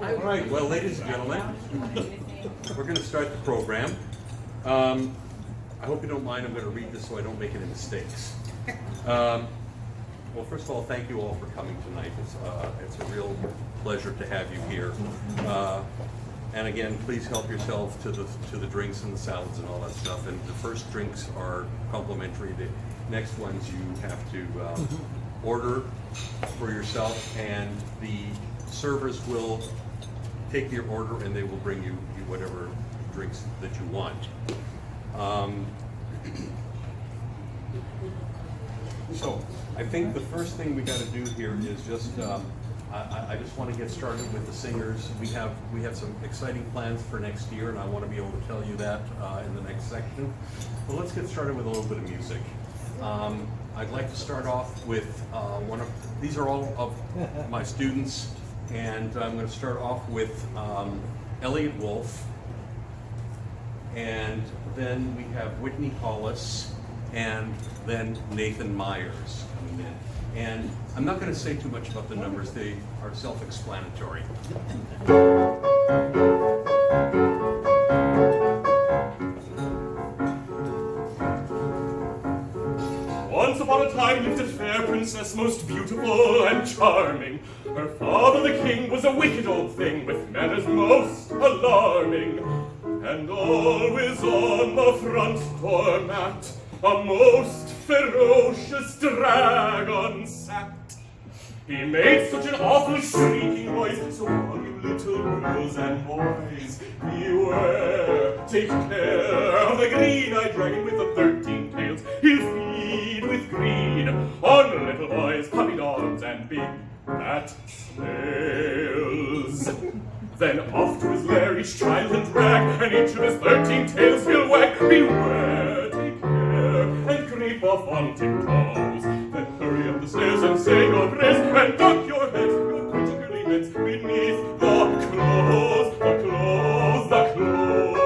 All right, well, ladies and gentlemen, we're going to start the program. I hope you don't mind, I'm going to read this so I don't make any mistakes. Well, first of all, thank you all for coming tonight. It's a real pleasure to have you here. And again, please help yourself to the drinks and the salads and all that stuff. And the first drinks are complimentary. The next ones you have to order for yourself, and the servers will take your order and they will bring you whatever drinks that you want. So I think the first thing we got to do here is just I just want to get started with the singers. We have some exciting plans for next year, and I want to be able to tell you that in the next section. But let's get started with a little bit of music. I'd like to start off with these are all of my students, and I'm going to start off with Elliot Wolf, and then we have Whitney Hollis, and then Nathan Myers coming in. And I'm not going to say too much about the numbers, they are self-explanatory. Once upon a time lived a fair princess, most beautiful and charming. Her father, the king, was a wicked old thing, with manners most alarming. And always on the front door mat a most ferocious dragon sat. He made such an awful shrieking noise, so all you little girls and boys, beware, take care of the green-eyed dragon with the 13 tails. He'll feed with greed on little boys, puppy dogs, and big fat snails. Then off to his lair each child he'll drag, and each of his 13 tails he'll wag. Beware, take care, and creep off on tiptoes. Then hurry up the stairs and say your prayers, and duck your head, your pretty curly heads, beneath the clothes, the clothes, the clothes.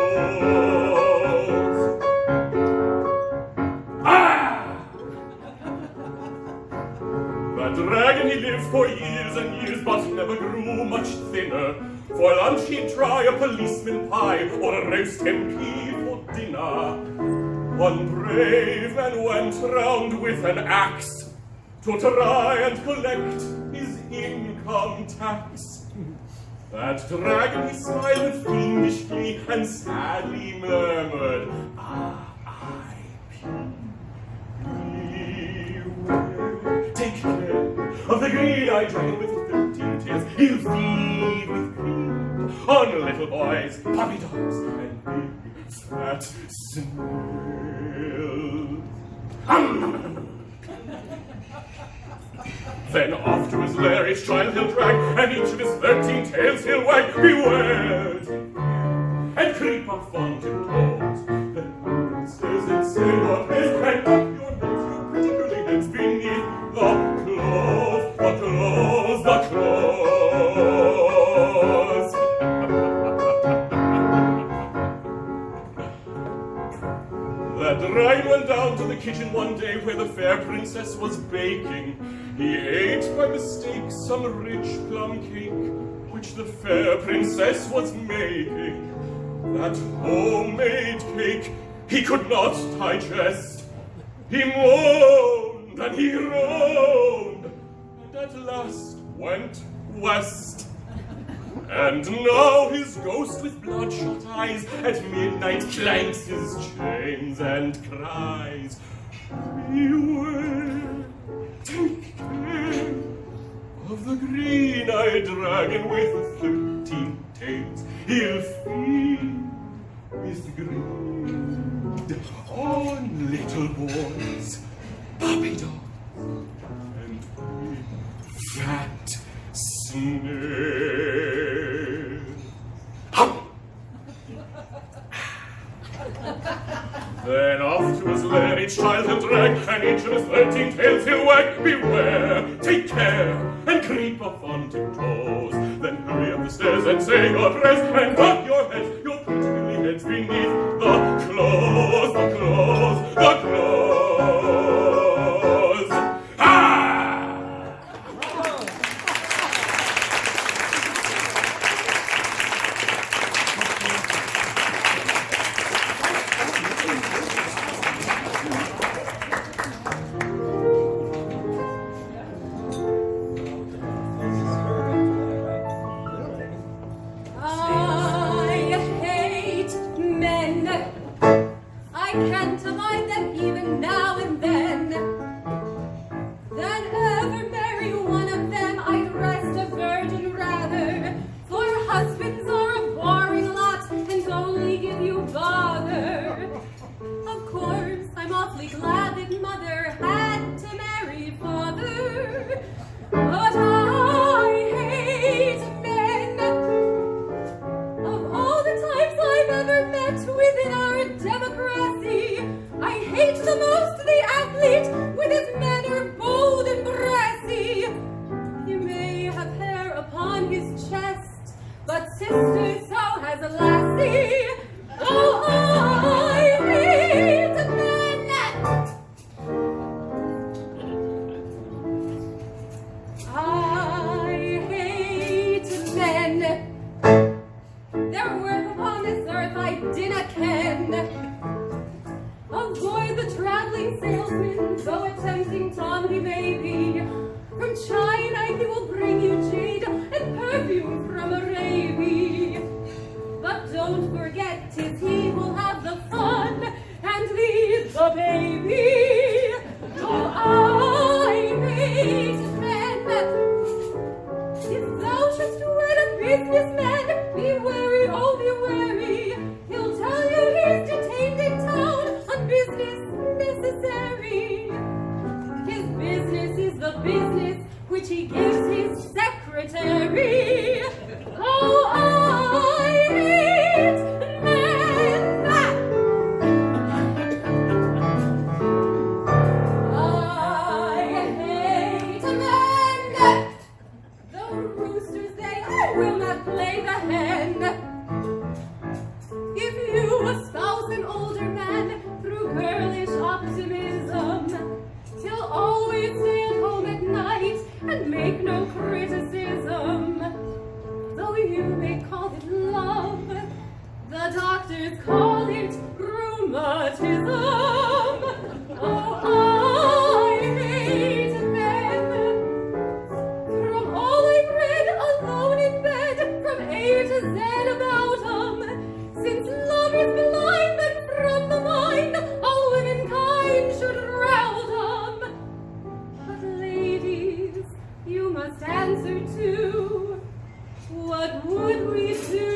Ah! The dragon he lived for years and years, but never grew much thinner. For lunch he'd try a policeman pie, or a roast MP for dinner. One brave man went round with an axe to try and collect his income tax. That dragon he smiled with fiendish glee and sadly murmured, R.I.P. Beware, take care of the green-eyed dragon with the 13 tails. He'll feed with greed on little boys, puppy dogs, and big fat snails. Then off to his lair each child he'll drag, and each of his 13 tails he'll wag. Beware, take care, and creep off on tiptoes. Then hurry upstairs and say your prayers, and duck your heads, your pretty curly heads, beneath the clothes, the clothes, the clothes. The dragon went down to the kitchen one day where the fair princess was baking. He ate by mistake some rich plum cake, which the fair princess was making. That homemade cake he could not digest. He moaned and he groaned, and at last went west. And now his ghost with bloodshot eyes at midnight clanks his chains and cries, beware, take care of the green-eyed dragon with the 13 tails. He'll feed with greed on little boys, puppy dogs, and big fat snails. Then off to his lair each child he'll drag, and each of his 13 tails he'll wag. Beware, take care, and creep up on tiptoes. Then hurry up the stairs and say your prayers, and duck your head, your pretty curly heads, beneath the clothes, the clothes, the clothes. Ah! but sister, so has a lassie. Oh, I hate men. I hate men. Their worth upon this earth I dinna ken. Avoid the traveling salesman, though a tempting Tom he may be. From China he will bring you jade and perfume from Arabia. But don't forget, 'tis he who'll have the fun and leave the baby. Oh, I hate men. If thou shouldst wed a businessman, be wary, oh be wary. He'll tell you he's detained in town on business necessary. His business is the business which he gives his secretary. Oh, I hate men. I hate men. The roosters, they will not play the hen. If you espouse an older man through girlish optimism, he'll always stay at home at night and make no criticism. Though you may call it love, the doctors call it rheumatism. Oh, I hate men. From all I've read alone in bed, from A to Z about 'em, since love is blind and from the mind, all womankind should rout 'em. But ladies, you must answer too. What would we do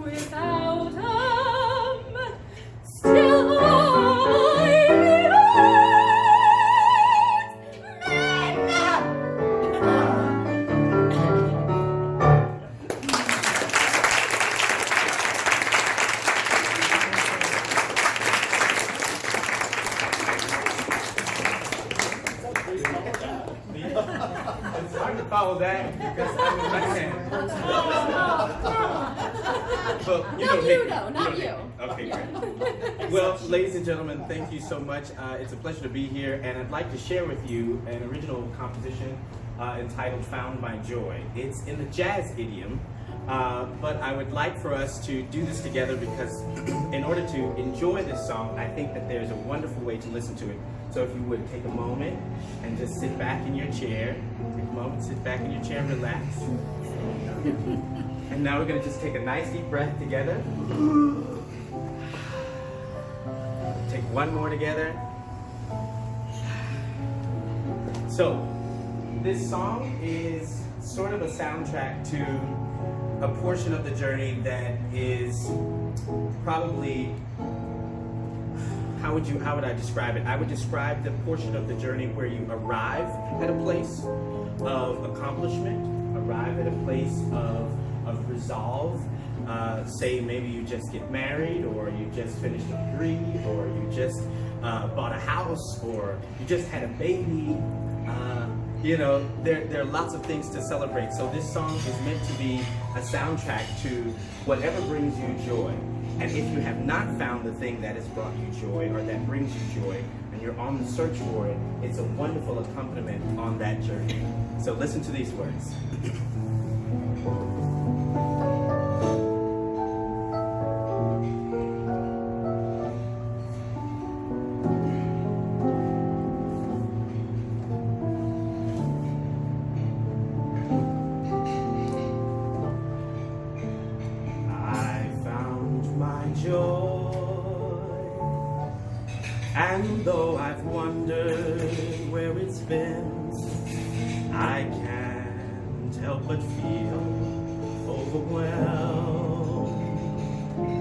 without 'em? Still I hate It's hard to follow that because I'm a left-hand. But Not you, though, not you. Okay, great. Well, ladies and gentlemen, thank you so much. It's a pleasure to be here, and I'd like to share with you an original composition entitled Found My Joy. It's in the jazz idiom, but I would like for us to do this together because in order to enjoy this song, I think that there's a wonderful way to listen to it. So if you would take a moment and just sit back in your chair, take a moment, sit back in your chair, relax. And now we're gonna just take a nice deep breath together. Take one more together. So, this song is sort of a soundtrack to a portion of the journey that is probably, how would I describe it? I would describe the portion of the journey where you arrive at a place of accomplishment, arrive at a place of resolve. Say maybe you just get married, or you just finished a degree, or you just bought a house, or you just had a baby. You know, there are lots of things to celebrate. So this song is meant to be a soundtrack to whatever brings you joy. And if you have not found the thing that has brought you joy or that brings you joy, and you're on the search for it, it's a wonderful accompaniment on that journey. So listen to these words. And though I've wondered where it's been, I can't help but feel overwhelmed,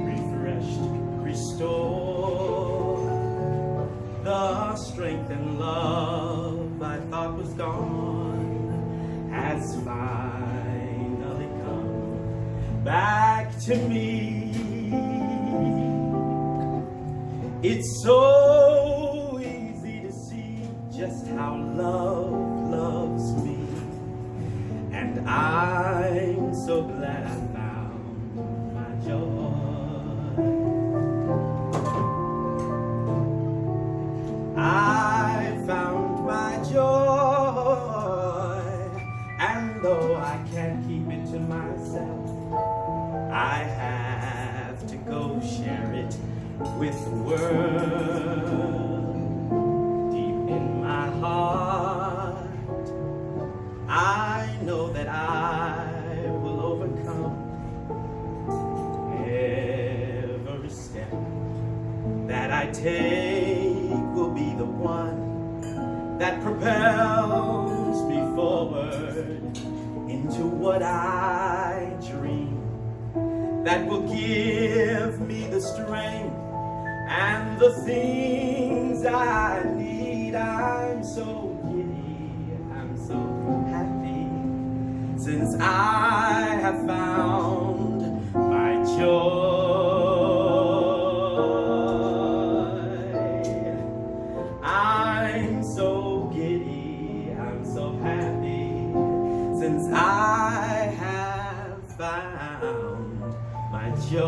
refreshed, restored. The strength and love I thought was gone has finally come back to me. It's so easy to see just how love loves me, and I'm so glad I found my joy. I found my joy, and though I can't keep it to myself, I have to go share it with the world. Deep in my heart, I know that I will overcome. Every step that I take will be the one that propels me forward into what I dream, that will give me the strength and the things I need. I'm so giddy, I'm so happy, since I have found my joy. I'm so giddy, I'm so happy, since I have found my joy.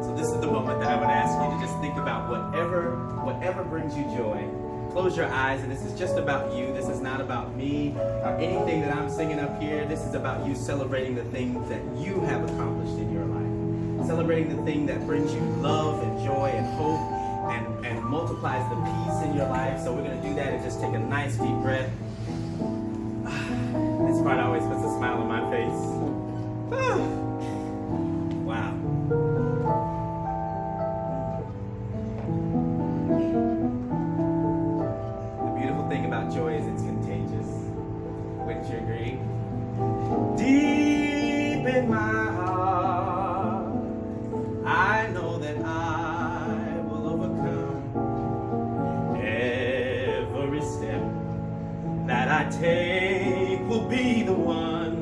So this is the moment that I would ask you to just think about whatever brings you joy. Close your eyes, and this is just about you. This is not about me or anything that I'm singing up here. This is about you celebrating the things that you have accomplished in your life. Celebrating the thing that brings you love and joy and hope and multiplies the peace in your life. So we're going to do that and just take a nice deep breath. This part always puts a smile on my face. Wow. The beautiful thing about joy is it's contagious. Wouldn't you agree? Deep in my heart, I know that I will overcome. Every step that I take will be the one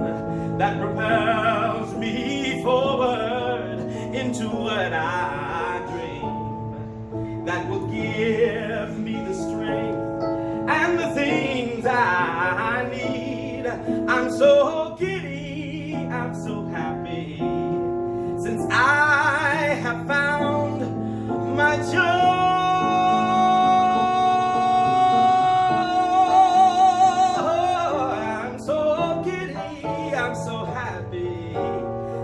that propels me forward into what I dream, that will give me the strength and the things I need. I'm so giddy, I'm so happy, since I have found my joy. I'm so giddy, I'm so happy,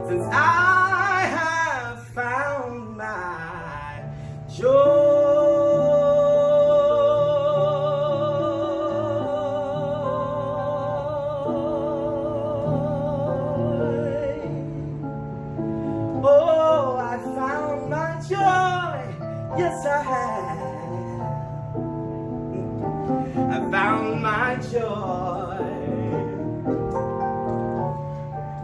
since I have found my joy. Oh, I found my joy. Yes, I have. I found my joy.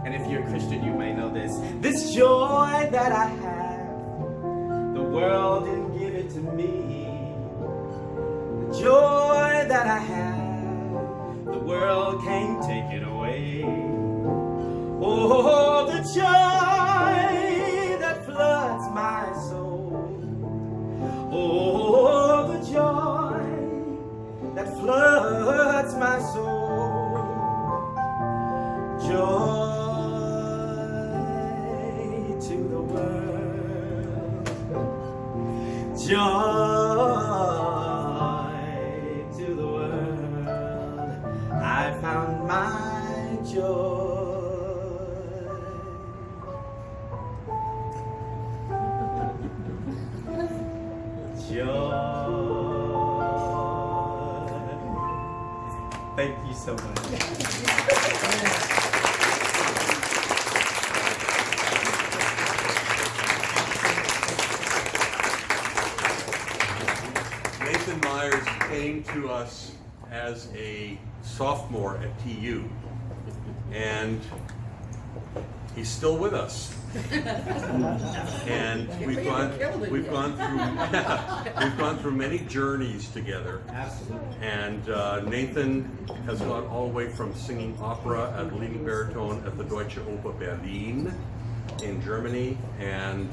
And if you're a Christian, you may know this. This joy that I have, the world didn't give it to me. The joy that I have, the world can't take it away. Oh, the joy that floods my soul. Oh, the joy that floods my soul. Joy to the world. Joy to the world. I found my joy. Joy. Thank you so much. Nathan Myers came to us as a sophomore at TU, and he's still with us. And we've gone through many journeys together. Absolutely. And Nathan has gone all the way from singing opera at leading baritone at the Deutsche Oper Berlin in Germany, and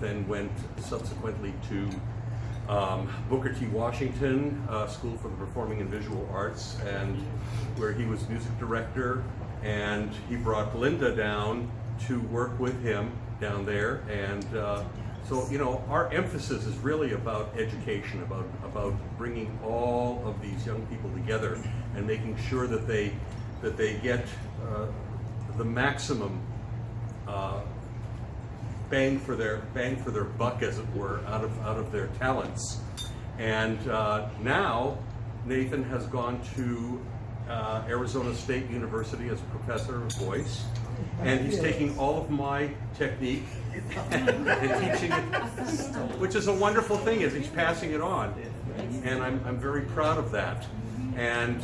then went subsequently to Booker T. Washington School for the Performing and Visual Arts, and where he was music director, and he brought Linda down to work with him down there, and so you know, our emphasis is really about education, about bringing all of these young people together and making sure that they get the maximum bang for their buck, as it were, out of their talents. And now Nathan has gone to Arizona State University as a professor of voice, and he's taking all of my technique and teaching it, which is a wonderful thing, is he's passing it on, and I'm very proud of that. And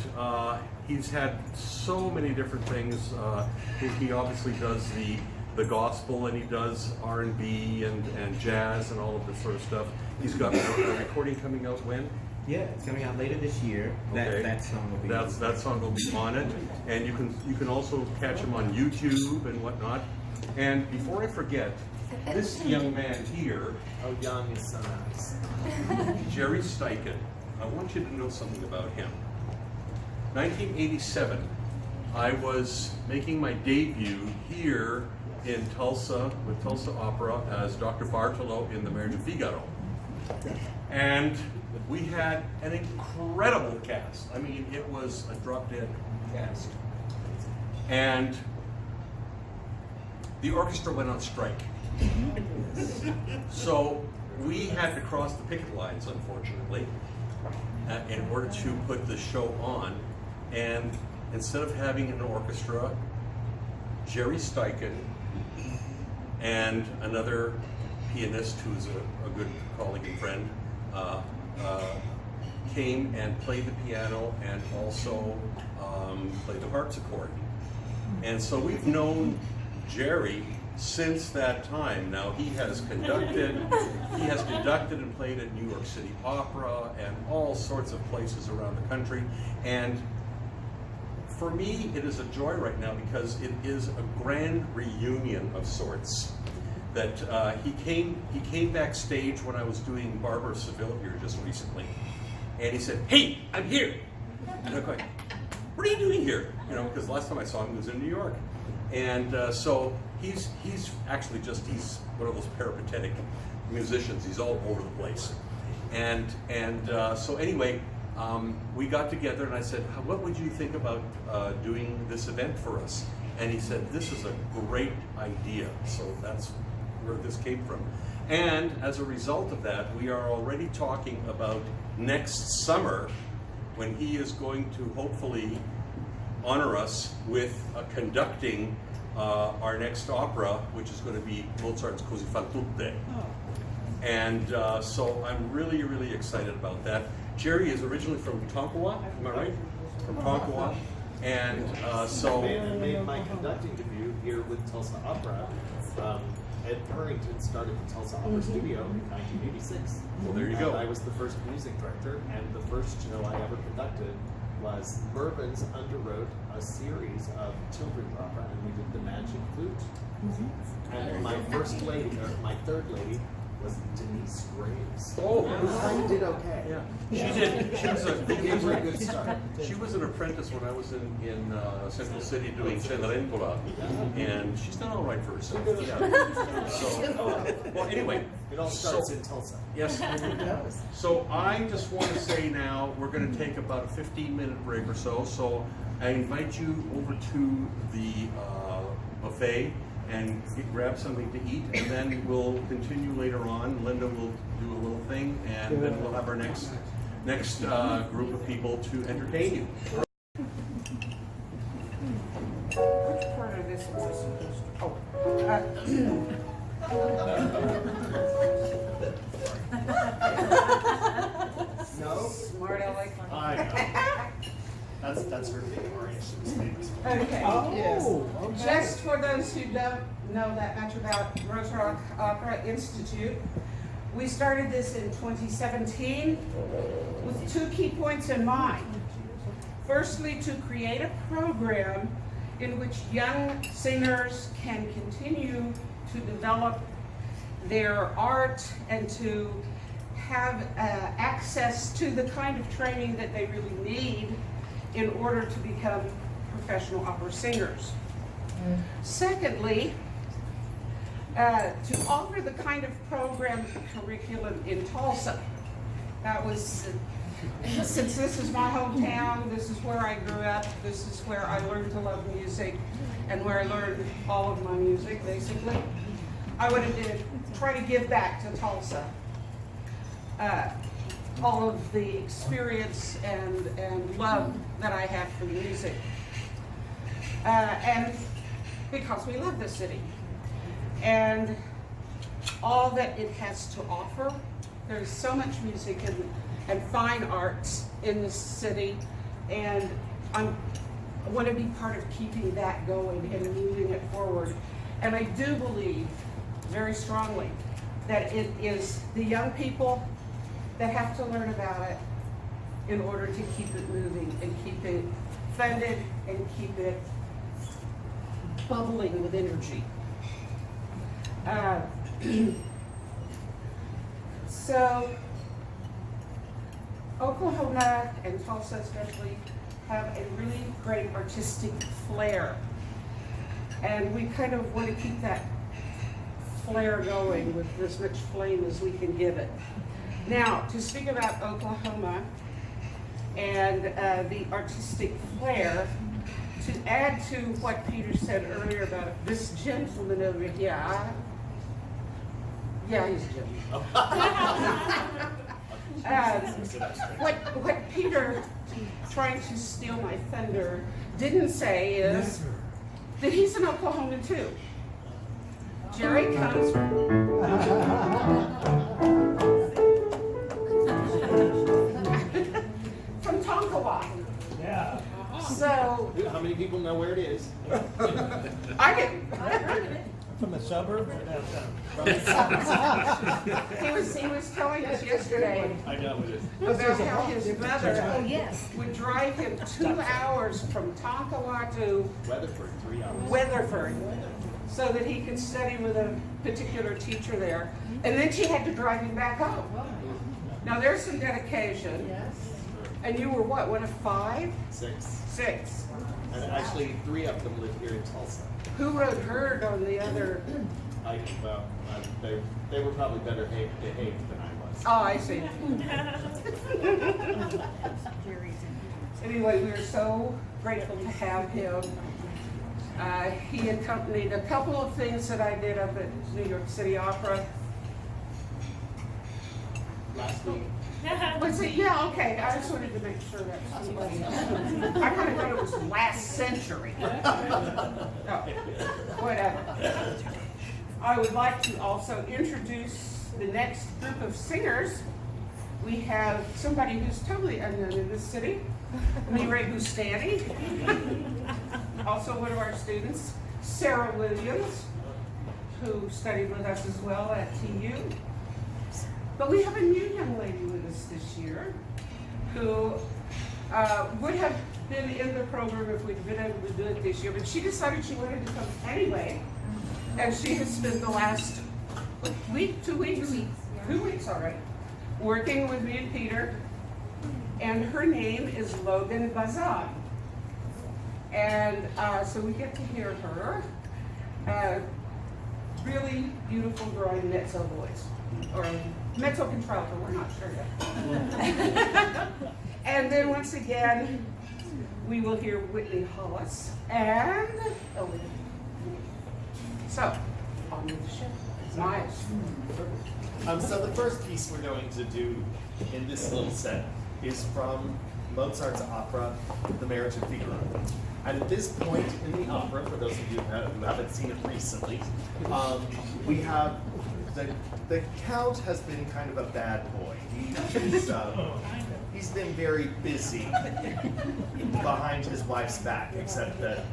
he's had so many different things. He obviously does the gospel, and he does R&B and jazz and all of this sort of stuff. He's got a recording coming out when? Yeah, it's coming out later this year. Okay. That song will be. That song will be on it, and you can also catch him on YouTube and whatnot. And before I forget, this young man here, How young is so nice. Jerry Steichen, I want you to know something about him. 1987, I was making my debut here in Tulsa with Tulsa Opera as Dr. Bartolo in The Marriage of Figaro. And we had an incredible cast. I mean, it was a drop-dead cast. And the orchestra went on strike. So we had to cross the picket lines, unfortunately, in order to put the show on. And instead of having an orchestra, Jerry Steichen and another pianist who's a good colleague and friend came and played the piano and also played the harpsichord. And so we've known Jerry since that time. Now he has conducted and played at New York City Opera and all sorts of places around the country. And for me, it is a joy right now because it is a grand reunion of sorts. That he came backstage when I was doing Barber of Seville here just recently, and he said, "Hey, I'm here." And I'm going, "What are you doing here?" You know, because last time I saw him he was in New York, and so he's actually he's one of those peripatetic musicians. He's all over the place, and so anyway. We got together and I said, "What would you think about doing this event for us?" And he said, "This is a great idea." So that's where this came from. And as a result of that, we are already talking about next summer when he is going to hopefully honor us with conducting our next opera, which is going to be Mozart's Così fan tutte. And so I'm really, really excited about that. Jerry is originally from Tonkawa, am I right? From Tonkawa. And so... I made my conducting debut here with Tulsa Opera. Ed Purrington started the Tulsa Opera Studio in 1986. Well, there you go. I was the first music director, and the first show I ever conducted was Mervyn's underwrote a series of children's opera, and we did The Magic Flute. And my first lady, or my third lady, was Denise Graves. Oh, I did okay. yeah. She did. Gave her a good start. She was an apprentice when I was in Central City doing Cenerentola, and she's done all right for herself. Yeah. So, well, anyway. It all starts in Tulsa. Yes. So I just want to say now we're going to take about a 15-minute break or so. So I invite you over to the buffet and grab something to eat, and then we'll continue later on. Linda will do a little thing, and then we'll have our next group of people to entertain you. Which part of this was supposed to? No? Smart aleck. I know. That's her thing, Maria. She was famous for it. Okay. Oh, Just for those who don't know that much about Rose Rock Opera Institute, we started this in 2017 with two key points in mind. Firstly, to create a program in which young singers can continue to develop their art and to have access to the kind of training that they really need in order to become professional opera singers. Secondly, to offer the kind of program curriculum in Tulsa. That was, since this is my hometown, this is where I grew up, this is where I learned to love music, and where I learned all of my music, basically. I wanted to try to give back to Tulsa all of the experience and love that I have for music. And because we love this city. And all that it has to offer. There's so much music and fine arts in this city, and I want to be part of keeping that going and moving it forward. And I do believe very strongly that it is the young people that have to learn about it in order to keep it moving and keep it funded and keep it bubbling with energy. So Oklahoma and Tulsa especially have a really great artistic flair, and we kind of want to keep that flair going with as much flame as we can give it. Now, to speak about Oklahoma and the artistic flair, to add to what Peter said earlier about this gentleman over here, yeah, he's a gentleman. What Peter, trying to steal my thunder, didn't say is that he's an Oklahoman too. Jerry comes from Tonkawa. Yeah. So How many people know where it is? I didn't. From the suburbs or downtown? He was telling us yesterday I know it is. about how his mother would drive him 2 hours from Tonkawa to Weatherford, 3 hours. Weatherford so that he could study with a particular teacher there. And then she had to drive him back home. Now there's some dedication. And you were what, one of 5? 6. 6. And actually, 3 of them live here in Tulsa. Who wrote Herd on the other? They were probably better behaved than I was. Oh, I see. Anyway, we are so grateful to have him. He accompanied a couple of things that I did up at New York City Opera. Last week. Was it? Yeah, okay. I just wanted to make sure that's somebody else. I kind of thought it was last century. No, whatever. I would like to also introduce the next group of singers. We have somebody who's totally unknown in this city, Mireille Bustani, also one of our students, Sarah Williams, who studied with us as well at TU. But we have a new young lady with us this year who would have been in the program if we'd been able to do it this year, but she decided she wanted to come anyway. And she has spent the last week, 2 weeks, 2 weeks, all right, working with me and Peter. And her name is Logan Bazan. And so we get to hear her. Really beautiful growing mezzo voice, or mezzo contralto, we're not sure yet. And then once again, we will hear Whitney Hollis and so, on with the show. Nice. So the first piece we're going to do in this little set is from Mozart's opera, The Marriage of Figaro. And at this point in the opera, for those of you who haven't seen it recently, we have the Count has been kind of a bad boy. He's been very busy behind his wife's back, except that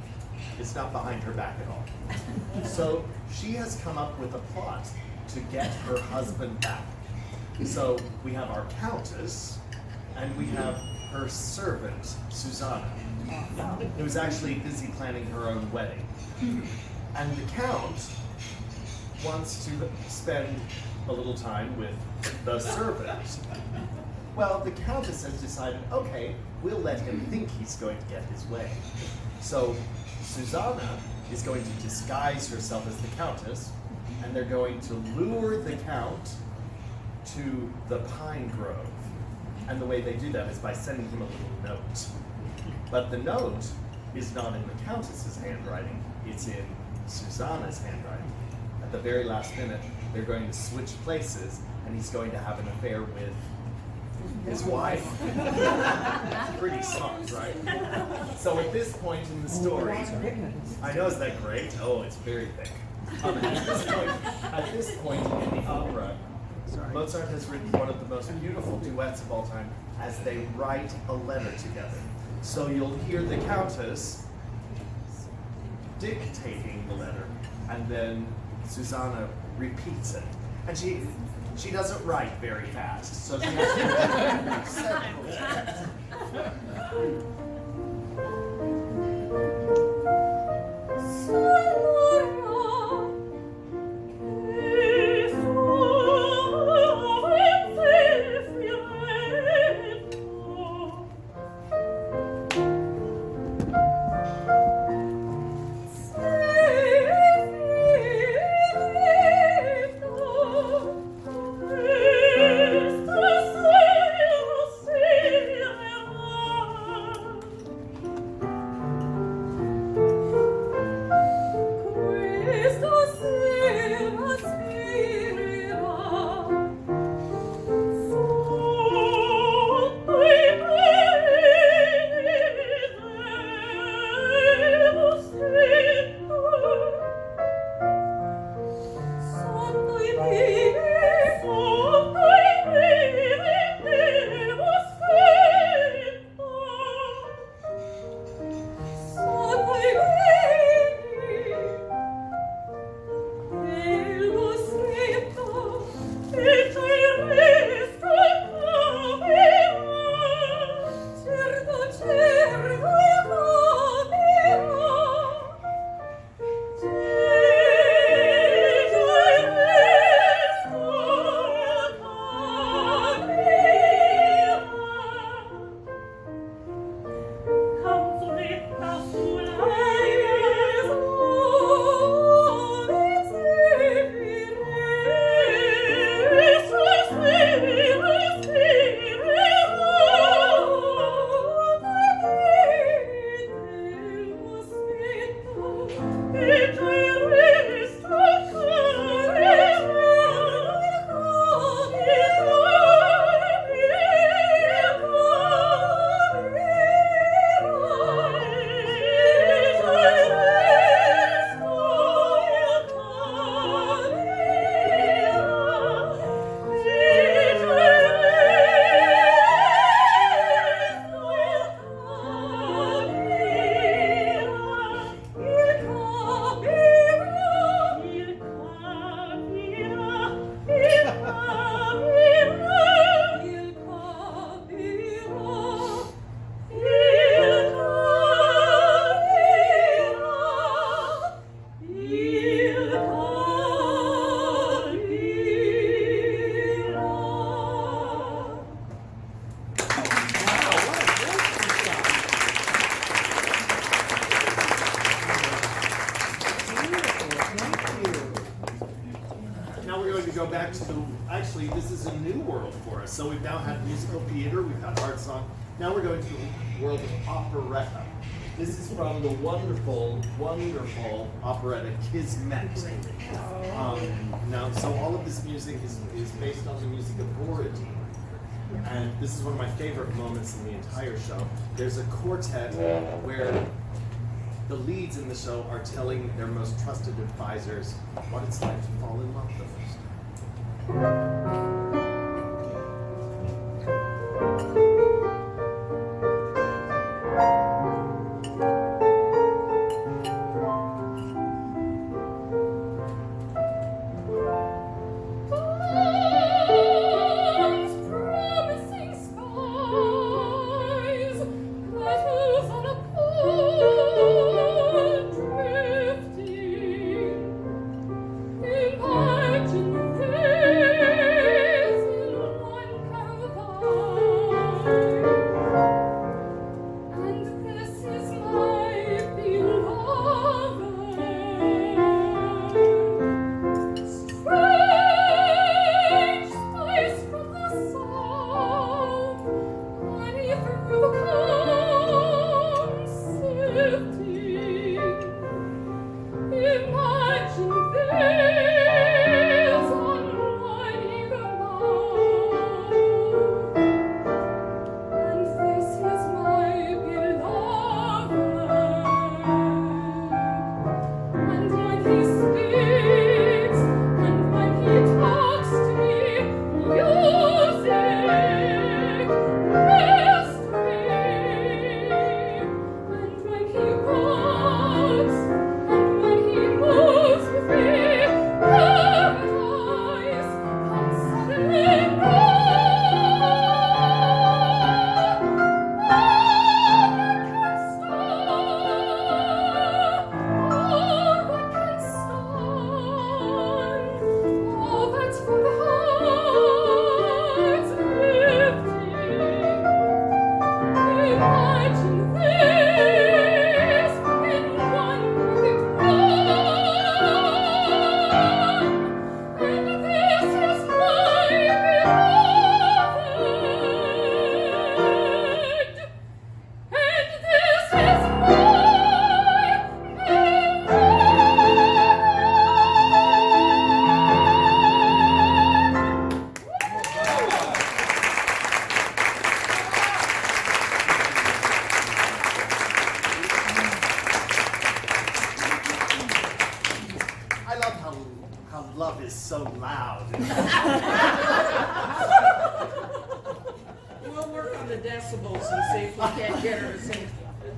it's not behind her back at all. So she has come up with a plot to get her husband back. So we have our Countess, and we have her servant, Susanna, who is actually busy planning her own wedding. And the Count wants to spend a little time with the servant. Well, the Countess has decided, okay, we'll let him think he's going to get his way. So Susanna is going to disguise herself as the Countess, and they're going to lure the Count to the pine grove. And the way they do that is by sending him a little note. But the note is not in the Countess's handwriting, it's in Susanna's handwriting. At the very last minute, they're going to switch places, and he's going to have an affair with his wife. Pretty smart, right? So at this point in the story, I know, isn't that great? Oh, it's very thick. At this point in the opera, Mozart has written one of the most beautiful duets of all time as they write a letter together. So you'll hear the Countess dictating the letter, and then Susanna repeats it. And she doesn't write very fast, so she has to several times. Actually, this is a new world for us. So we've now had musical theater, we've had art song. Now we're going to the world of operetta. This is from the wonderful, wonderful operetta Kismet. Now, so all of this music is based on the music of Borodin. And this is one of my favorite moments in the entire show. There's a quartet where the leads in the show are telling their most trusted advisors what it's like to fall in love the first time. Drifting, imagine love is so loud. We'll work on the decibels and see if we can't get her to sing.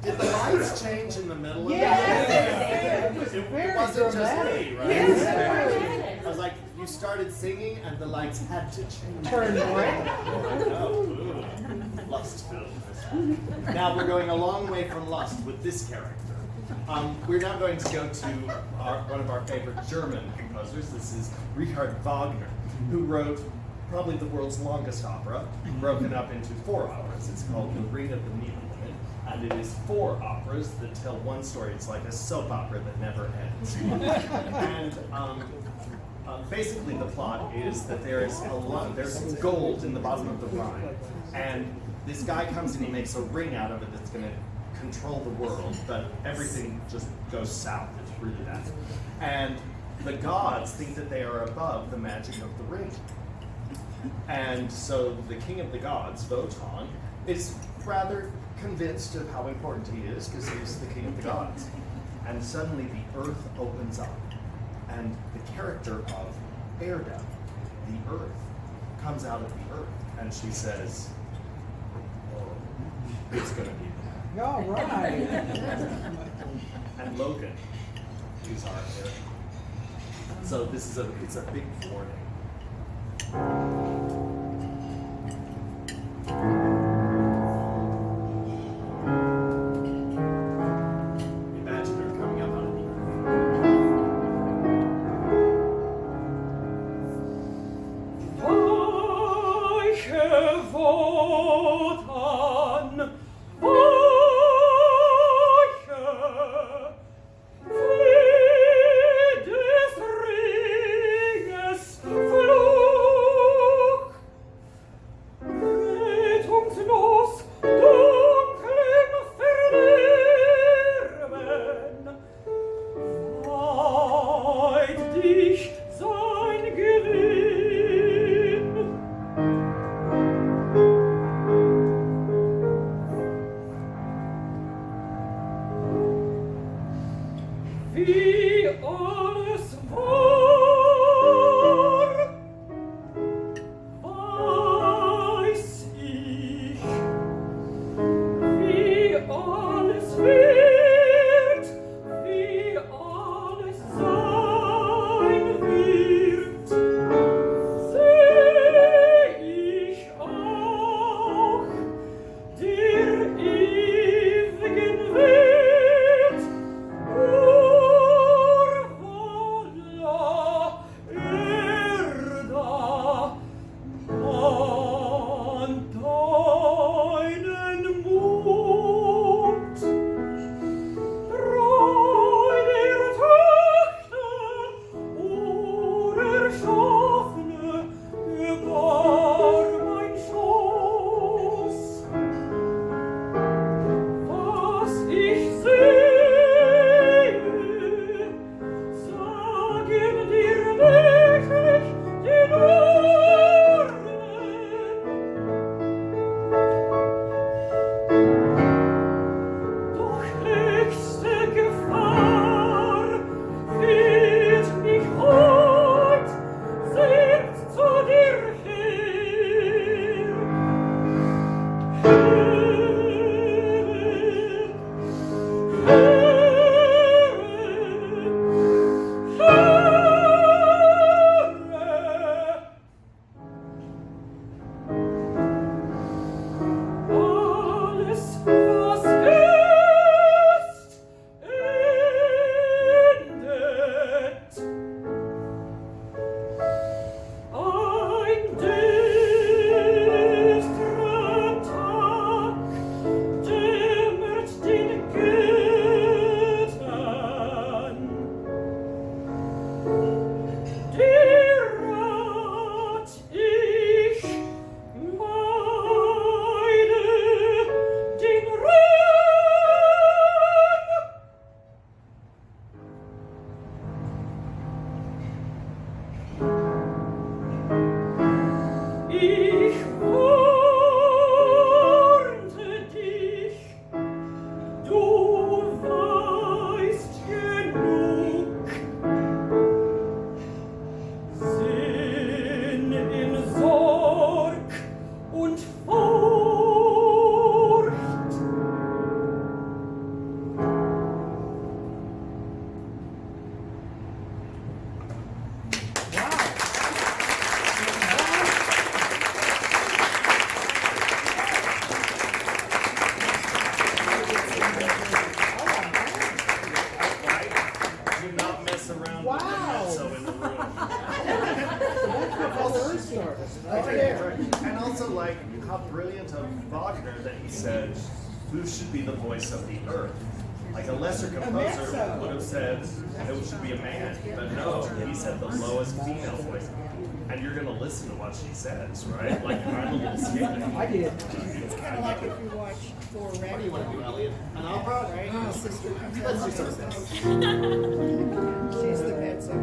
Did the lights change in the middle of Yes. it? It was It very wasn't just dramatic. me, right? Yes. I was like, you started singing and the lights had to change. Turn red. Oh, ooh. Lust film. Now we're going a long way from lust with this character. We're now going to go to one of our favorite German composers. This is Richard Wagner, who wrote probably the world's longest opera, broken up into 4 operas. It's called The Ring of the Nibelungen, and it is 4 operas that tell one story. It's like a soap opera that never ends. And basically the plot is that there's gold in the bottom of the Rhine, and this guy comes and he makes a ring out of it that's going to control the world, but everything just goes south. It's really bad. And the gods think that they are above the magic of the ring. And so the king of the gods, Wotan, is rather convinced of how important he is because he's the king of the gods. And suddenly the earth opens up, and the character of Erda, the earth, comes out of the earth, and she says, "Oh, it's going to be bad." All right. And Logan is our character. So this is it's a big warning. Imagine her coming up out of the Weiche Wotan, weiche, des Ringes Fluch, rettungslos dunklem Verderben, weit dich sein Gewinn. Wie alles war, weiß ich, wie alles wird, wie alles sein wird, seh ich auch der ewigen Welt. Urvala, Erda, an deinen Mut. Treu der Tochter, unerschaffene, gebar mein Schoß. Was ich sehe, sagen dir wirklich die Ohren. Doch höchste Gefahr führt mich heut selbst zu dir her. Alles, was ist, endet. Ein düsterer Tag dämmert den said, who should be the voice of the earth? Like a lesser composer mezzo. would have said it should be a man, but no, he said the lowest female voice. And you're gonna listen to what she says, right? Like I'm a little scared. I did. It's kind of like if you watch Thor What do you want to do, Ragnarok, Elliot? An opera? right? The sister comes Let's do out. some of this. She's the mezzo.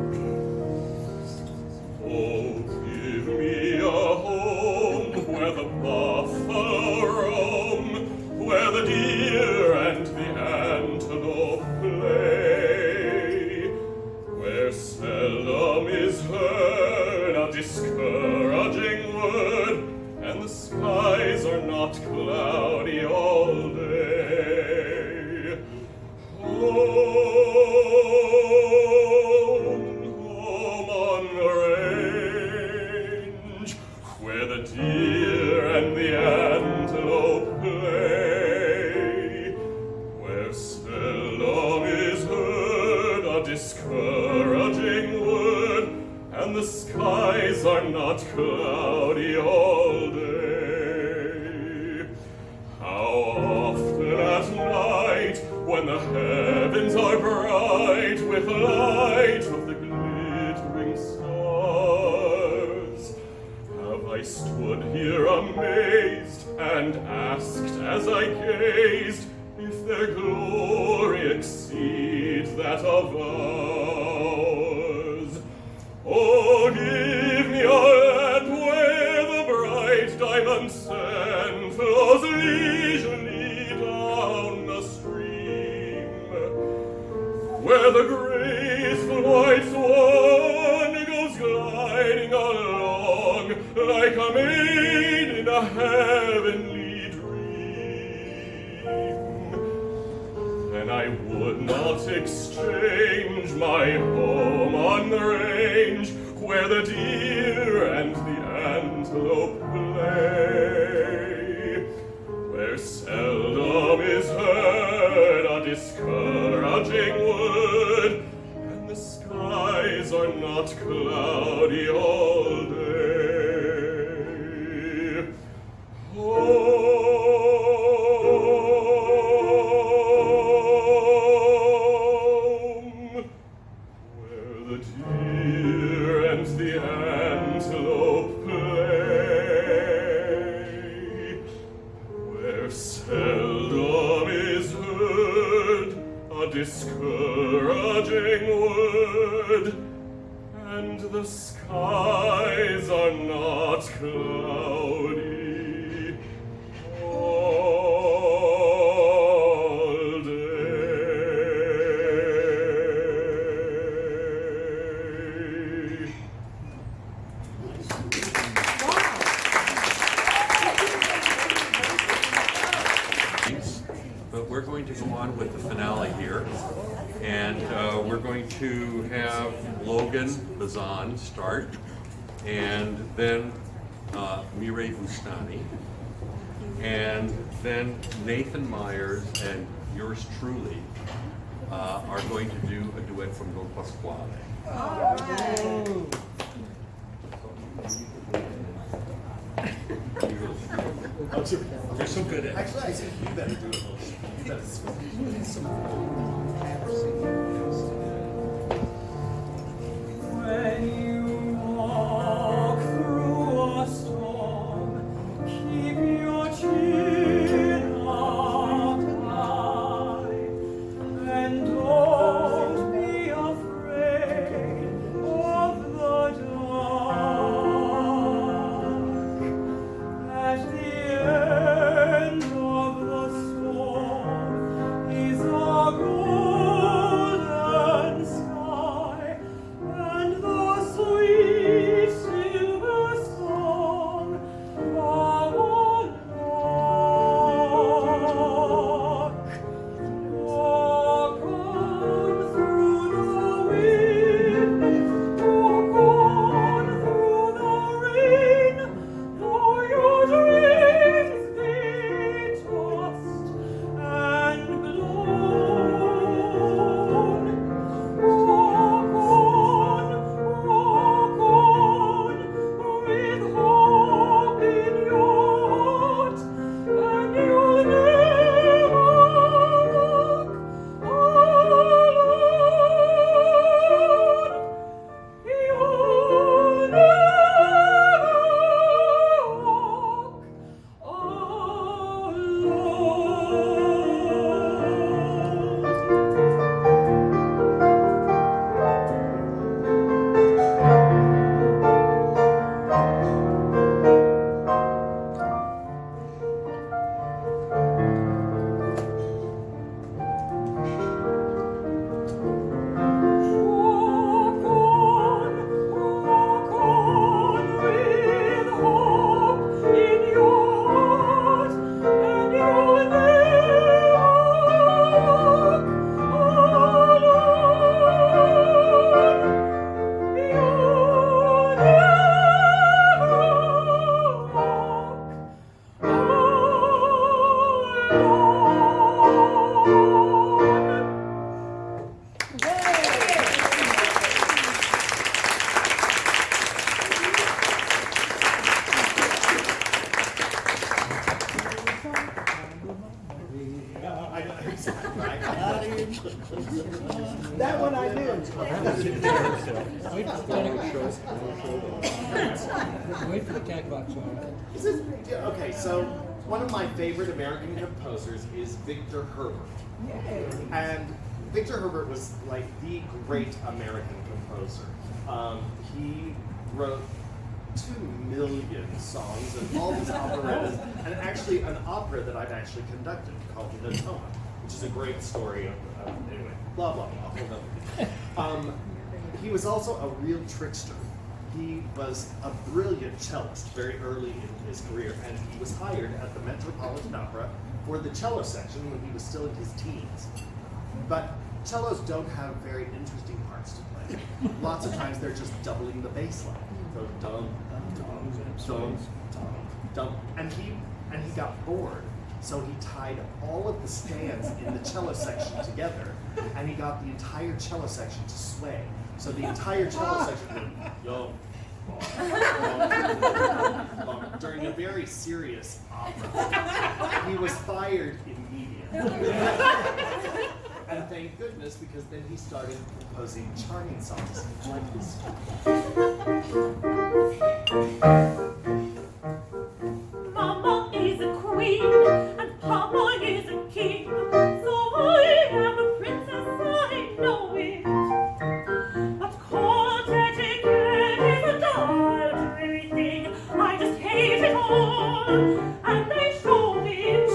Oh, give me a home where the buffalo roam, where the deer and the antelope play, where seldom is heard a discouraging word, and the skies are not cloudy all day. Home on the range, where the deer and the antelope play, where seldom is heard a discouraging word, and the skies are not cloudy all day. How often at night, when the heavens are bright with light of the glittering stars, have I stood here amazed and asked as I gazed if their glory exceeds that of ours. Oh, give me a land where the bright diamond sand flows leisurely down the stream, where the graceful white swan goes gliding along like a maid in a heavenly dream. And I would not exchange my home on the range, where the deer and the antelope play, where seldom is heard a discouraging word, and the skies are not cloudy all day. Home, where the deer and the antelope play, where seldom is heard a discouraging word, and the skies are not cloudy all day. But we're going to go on with the finale here. And we're going to have Logan Bazan start, and then Mireille Bustani, and then Nathan Myers and yours truly are going to do a duet from Don Pasquale. You're so good at it. Actually, I think you better do it. You better. When you walk through a storm, keep your chin up high, and don't be afraid of the dark. At the end of the storm is a golden exactly. Right? That one I knew. Wait for the cat box on. This is, okay, so one of my favorite American composers is Victor Herbert. And Victor Herbert was like the great American composer. He wrote 2 million songs and all these operettas, and actually an opera that I've actually conducted called Natoma, which is a great story of anyway, blah, blah, blah. Hold up. He was also a real trickster. He was a brilliant cellist very early in his career, and he was hired at the Metropolitan Opera for the cello section when he was still in his teens. But cellos don't have very interesting parts to play. Lots of times they're just doubling the bass line. So dum, dum, dum, dum, dum. And he got bored, so he tied all of the stands in the cello section together, and he got the entire cello section to sway. So the entire cello section went yo, during a very serious opera. He was fired immediately. And thank goodness, because then he started composing charming songs like this. Mama is a queen and Papa is a king, so I am a princess, I know it. But court etiquette is a dull, dreary thing. I just hate it all, and I show it.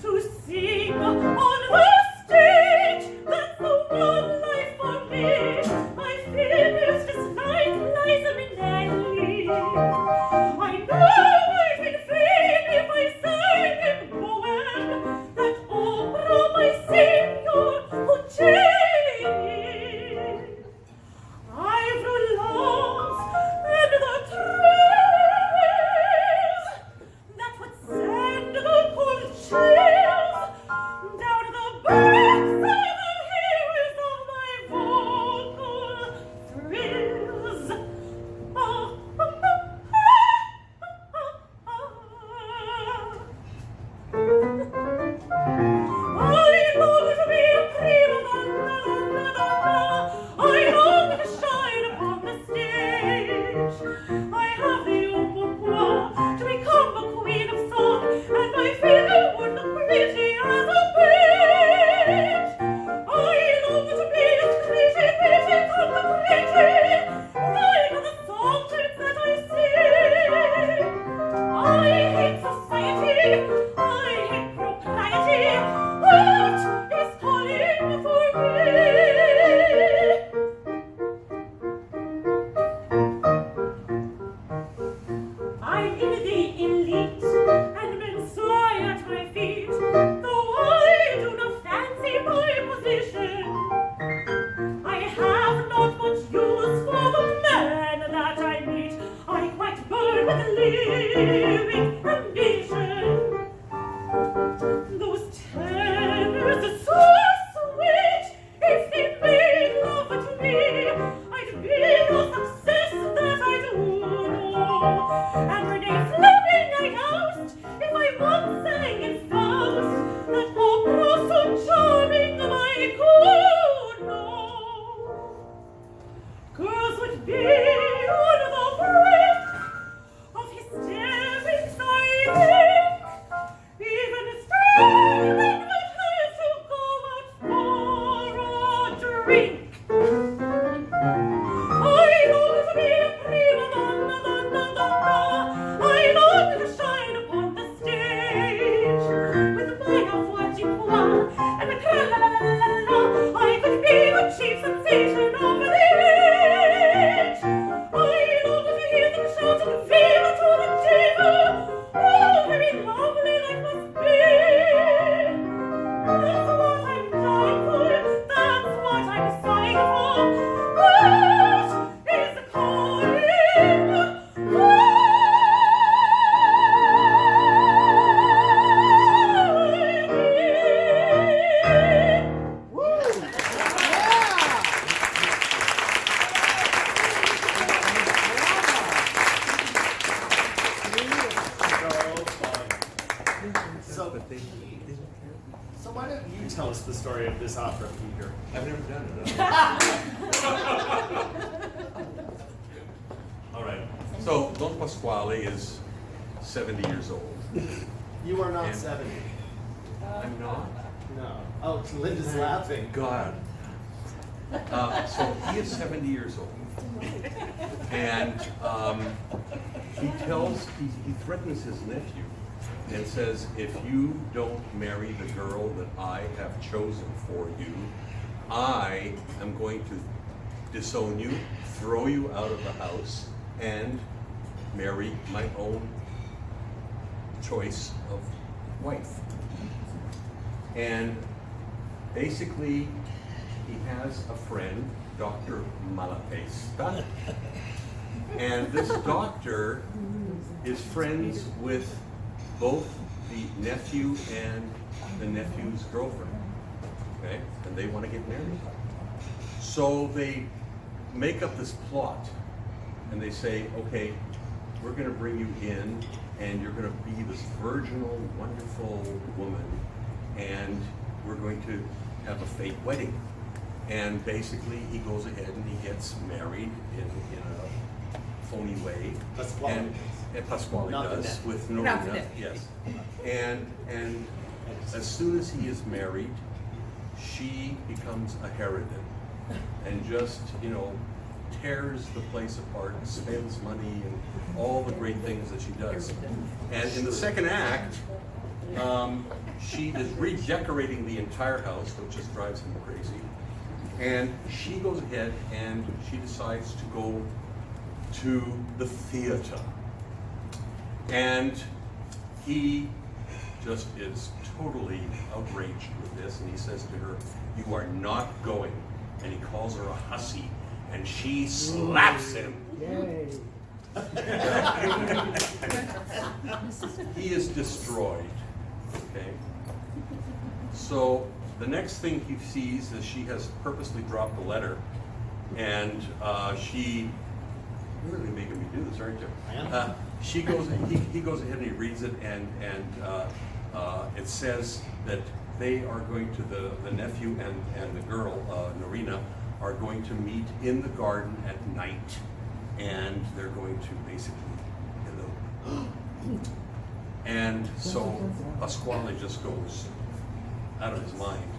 To sing on the stage, that's the one life for me. My fingers just like Liza Minnelli. I know I'd been fame if I sang in Bohème, that opera by Signor Puccini. I've no love and the trails that would send the cold chills down the So why don't you tell us the story of this opera, Peter? I've never done it. All right. So Don Pasquale is 70 years old. You are not And- 70. I'm not. No. Oh, Linda's laughing. God. So he is 70 years old. And he threatens his nephew and says, if you don't marry the girl that I have chosen for you, I am going to disown you, throw you out of the house, and marry my own choice of wife. And basically, he has a friend, Dr. Malatesta, and this doctor is friends with both the nephew and the nephew's girlfriend, okay? And they want to get married. So they make up this plot, and they say, okay, we're going to bring you in, and you're going to be this virginal, wonderful woman, and we're going to have a fake wedding. And basically, he goes ahead and he gets married in a phony way. Pasquale. And Pasquale Not the does, nephew. with Not the Norina, nephew. yes. And as soon as he is married, she becomes a harridan and just, tears the place apart, spends money and all the great things that she does. And in the second act, she is redecorating the entire house, which just drives him crazy. And she goes ahead and she decides to go to the theater. And he just is totally outraged with this, and he says to her, "You are not going." And he calls her a hussy, and she slaps him. Yay. He is destroyed, okay? So the next thing he sees is she has purposely dropped a letter, and you're really making me do this, aren't you? I am. He goes ahead and he reads it, and it says that they are going to, the nephew and the girl, Norina, are going to meet in the garden at night, and they're going to basically elope. And so Pasquale just goes out of his mind.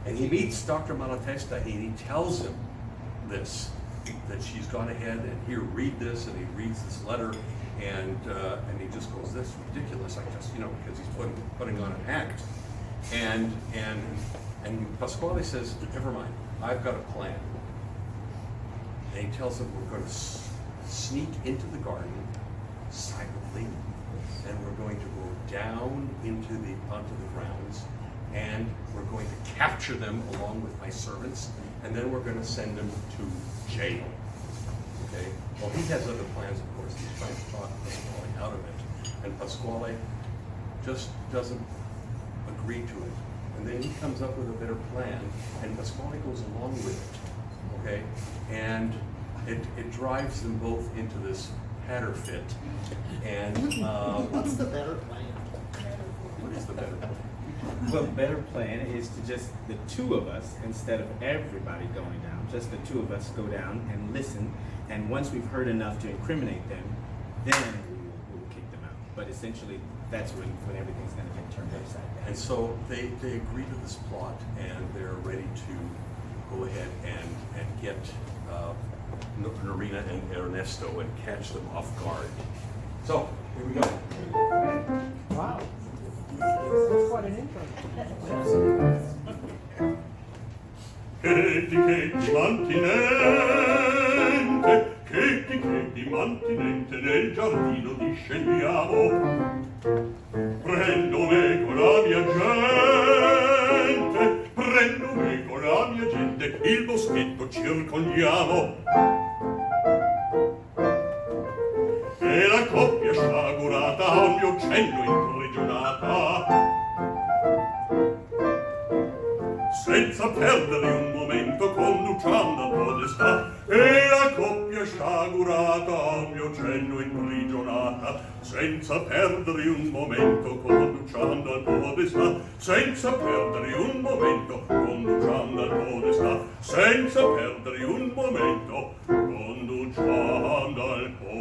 And he meets Dr. Malatesta, and he tells him this, that she's gone ahead and here, read this, and he reads this letter, and he just goes, "This is ridiculous." I just, because he's putting on an act. And Pasquale says, "Never mind, I've got a plan." And he tells him, "We're going to sneak into the garden silently, and we're going to go down onto the grounds, and we're going to capture them along with my servants, and then we're going to send them to jail." Okay? Well, he has other plans, of course. He's trying to talk Pasquale out of it, and Pasquale just doesn't agree to it. And then he comes up with a better plan, and Pasquale goes along with it. Okay? And it drives them both into this patter fit. And What's the better plan? what is the better plan? Well, the better plan is to just the two of us, instead of everybody going down, just the two of us go down and listen. And once we've heard enough to incriminate them, then we will kick them out. But essentially, that's when everything's going to get turned upside down. And so they agree to this plot, and they're ready to go ahead and get Norina and Ernesto and catch them off guard. So, here we go. Wow. That's quite an intro. Che mantinente nel giardino discendiamo. Prendo me con la mia gente, il boschetto circondiamo. E la coppia sciagurata al mio cenno imprigionata. Senza perdere un momento conduciamo a podestà, e la coppia sciagurata al mio cenno imprigionata, senza perdere un momento conduciamo conduciando al podestà, senza perdere un momento, conduciando al podestà, senza perdere un momento, conduciando al podestà.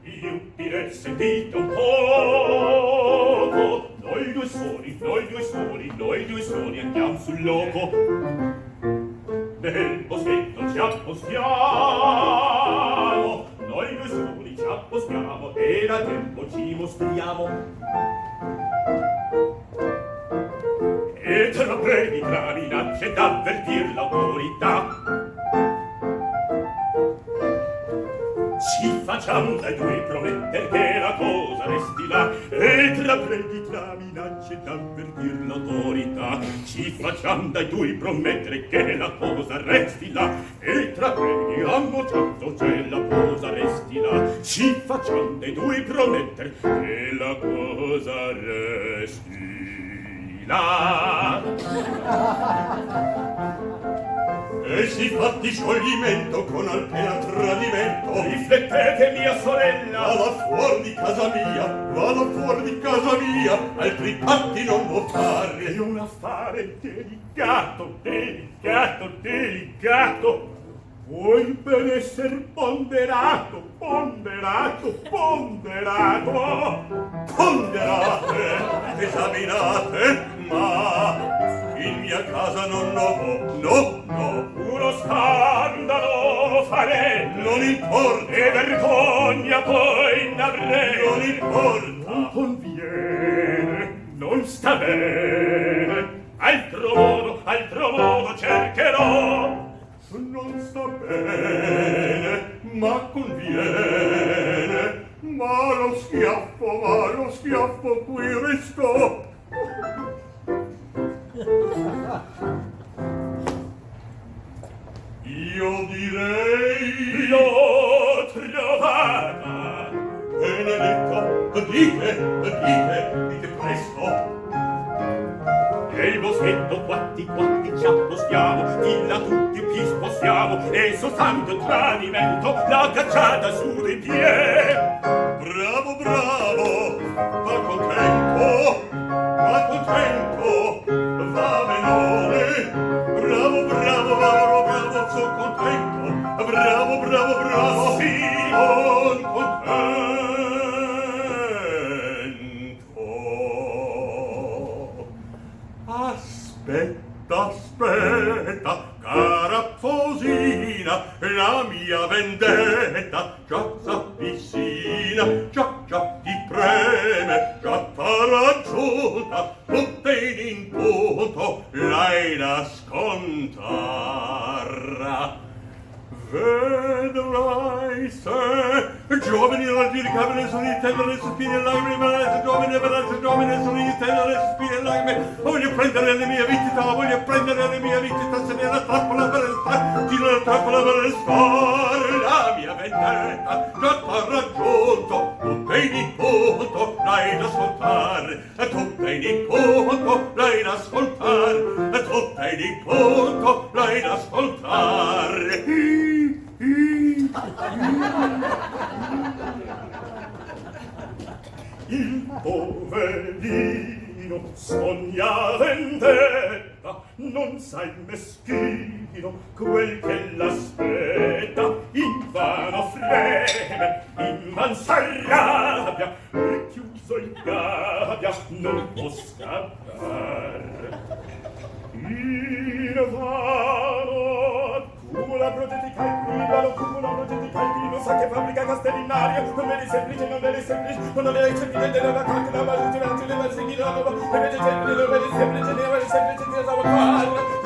Io direi sentito un poco, noi due soli, noi due soli, noi due soli andiamo sul loco. Nel boschetto ci appostiamo, noi due soli ci appostiamo e da tempo ci mostriamo. E tra brevi tra minacce d'avvertir l'autorità, ci facciamo dai due prometter che la cosa resti là. E tra brevi tra minacce d'avvertir l'autorità, ci facciamo dai due promettere che la cosa resti là. E tra brevi annociato che la cosa resti là, ci facciamo dai due promettere che la cosa resti là. E si fatti scioglimento con appena tradimento. Riflettete, mia sorella, vada fuori di casa mia, vada fuori di casa mia, altri patti non può fare. È un affare delicato, delicato, delicato. Vuoi ben essere ponderato, ponderato, ponderato. Ponderate, esaminate, ma in mia casa non ho, no, no, uno scandalo farei, non importa, e vergogna poi n'avrei, non importa, non conviene, non sta bene, altro modo cercherò, non sta bene, ma conviene, ma lo schiaffo qui restò. Io direi l'ho trovata. Benedetto, dite presto. Nel boschetto quatti ci appostiamo, di là tutti più spostiamo, e soltanto il tradimento la cacciata su dei piedi. Bravo, bravo, va contento, va contento, va benone. Bravo, bravo, bravo, bravo, sono contento. Bravo, bravo, bravo, sì, son contento. Aspetta, cara Fosina, la mia vendetta già s'avvicina, già ti preme, già t'ha raggiunta, tutta in punto l'hai da scontar. Vedrai se giovani ardiri camere sono di tendere sospiri e lacrime, vedrai se giovani sono di tendere sospiri e lacrime. Voglio prendere le mie vitità, se ne la trappola per restare, tiro la trappola per restare. La mia vendetta già t'ha raggiunto, tutta in punto l'hai da scontare, tutta in punto l'hai da scontare, tutta in punto l'hai da scontare. Il poverino sogna vendetta, non sai meschino quel che l'aspetta, invano freme, imman s'arrabbia, e chiuso in gabbia non può scappar. Invano cumula progetti calcoli, non sa che fabbrica castellinaria, non vedi semplice, non vedi semplice, non vedi semplice, non vedi la balutina, non vedi semplice, non vedi semplice,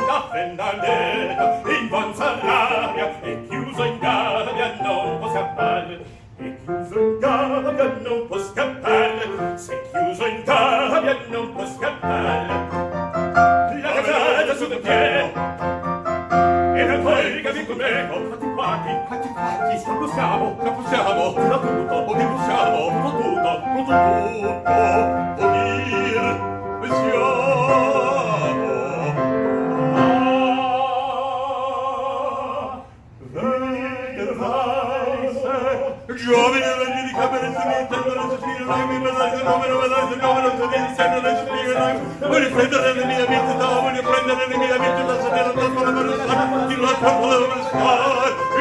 la fendandetta, in vanza rabbia, e chiuso in gabbia non può scappare, e chiuso in gabbia non può scappare, se chiuso in gabbia non può scappare, la cacciata su due piedi, e non puoi ricavare con me, fatti, scapposiamo, da tutto, possiamo, vedrai se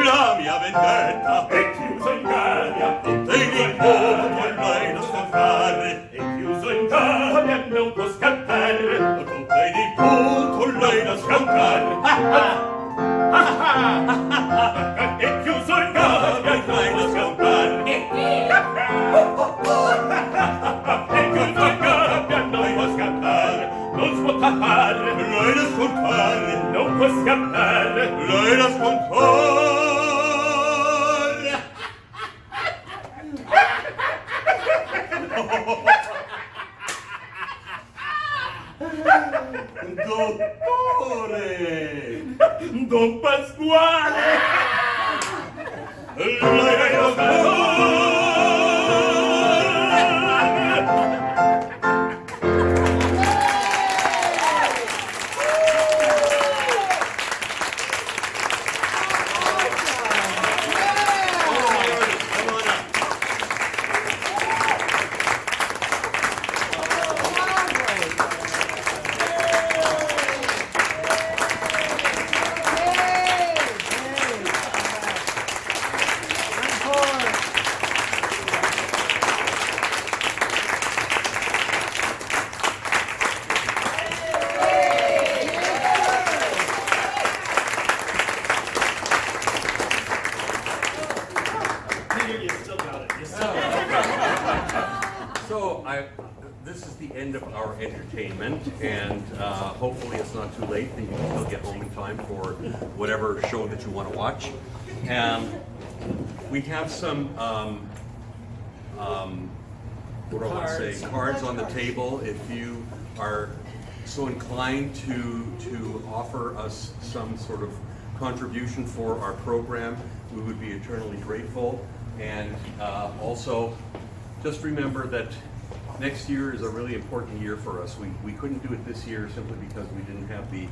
La mia vendetta è chiusa in gabbia, e di ormai non sta fare, è chiuso in gabbia, non può scappare, la colpa è di tutto lei da scampare. È chiuso in gabbia, lei da scampare. È chiuso in gabbia, lei da scappare, non si può tappare, lei da scontare, non può scappare, lei da scontare. Dottore! Don Pasquale! Lei è dottore! This is the end of our entertainment, and hopefully it's not too late, and you can still get home in time for whatever show that you want to watch. We have some, what do I want to say, cards on the table. If you are so inclined to offer us some sort of contribution for our program, we would be eternally grateful. And also, just remember that next year is a really important year for us. We couldn't do it this year simply because we didn't have the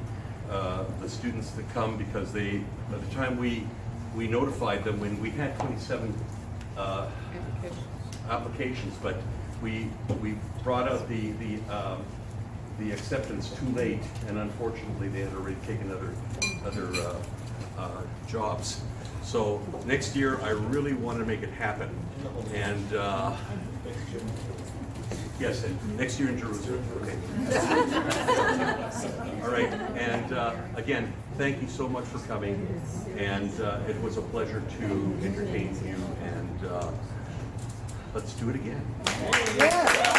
students to come, because they, by the time we notified them, when we had 27 applications, but we brought out the acceptance too late, and unfortunately they had already taken other jobs. So next year I really want to make it happen, and yes, and next year in Jerusalem. Okay. All right, and again, thank you so much for coming, and it was a pleasure to entertain you, and let's do it again. Yeah.